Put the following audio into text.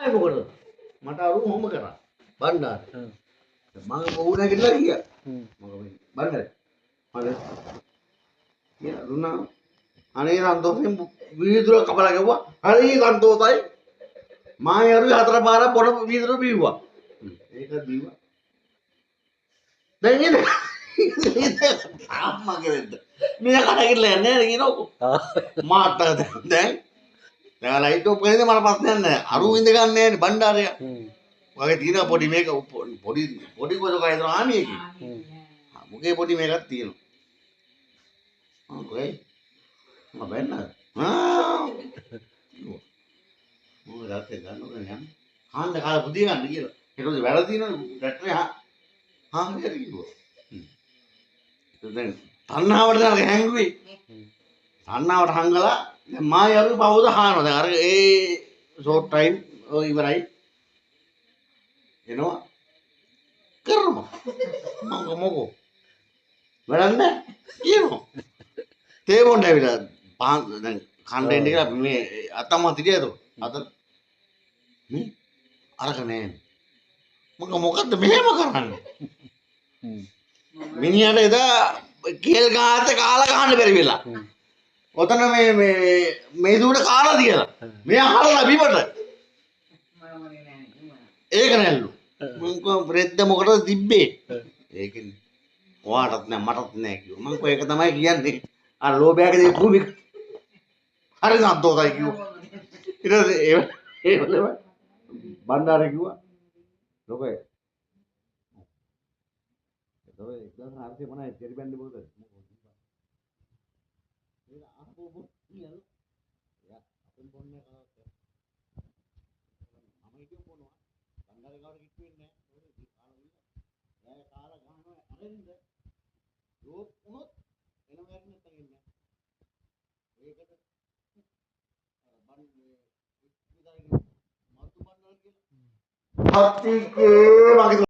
මොකද මට අරු මොහොම කරා බණ්ඩාර මම වුණ නැගිටලා ගියා මම බණ්ඩාර මම කියලා දුන්නා අනේ සන්තෝෂෙන් වීදුර කපලා ගැව්වා හරි සන්තෝෂයි මායි අරුයි හතර පාරක් පොඩ වීදුර බීව්වා ඒක බීව්වා දැන් ඉන්න අම්මා කෙරෙද්ද මේ කඩකිරලා යන්නේ නැහැ කියනකො මාත් දැන් ලයිට් ඔෆ් කරේද මට ප්‍රශ්නයක් නැහැ අරු ඉඳ ගන්න නැහැ නේ බණ්ඩාරය වගේ තියෙනවා පොඩි මේක පොඩි කොටක හිතන ආමියකේ මොකේ පොඩි මේකක් තියෙනවා ඔකේ මම බැන්න මොකද දැක්කේ ගන්නවද යන්නේ කාන්න කාලා පුදිය ගන්න කියලා ඊට පස්සේ වැඩ තියෙනවනේ ඩැක්ටරේ හරියට කිව්වා දැන් තණ්හාවට දාලා හැංගුවේ තණ්හාවට හංගලා දැන් මායි අරු පවුද හානවා දැන් අර ඒ ෂෝට් ටයිම් ඔය ඉවරයි එනවා කරනවා මම මොකෝ වැඩක් නැහැ කියනවා තේ බොන්න ඇවිල්ලා පහන් දැන් කන්ටෙන්ට් එක මේ අතම්ම තිරියද අත මේ අරක නෑ මොකද්ද මෙහෙම කරන්නේ මිනිහට එදා කේල් ගාත කාලා ගහන්න බැරි වෙලා ඔතන මේ දුර කාලා තියලා මෙයා හරලා බිමට ඒක නැල්ලු මම බ්‍රෙඩ් මොකටද තිබ්බේ ඒකනේ ඔයාටත් නෑ මටත් නෑ කිව්වා මම කො ඒක තමයි කියන්නේ අර ලෝභයාගේ දේ භූමි හරි සන්තෝෂයි කිව්වා ඊට පස්සේ ඒ වලම බණ්ඩාරේ කිව්වා ලෝකේ ඒක 1950 ජෙරි බැන්ඩ් බෝද ඒක ආපෝ බෝ කියලා යා අපෙන් බොන්නේ කාට මම හිතුව බොනවා බණ්ඩාරේ කාට කිට්ටු වෙන්නේ නැහැ ඒක කාලා ගහනවා අරින්ද ලෝක් උනොත් එන වැඩ නැත්නම් ඉන්නේ ඒකට බණ්ඩාරේ මතු බණ්ඩාරේ කියලා හත්තිකේ මගේ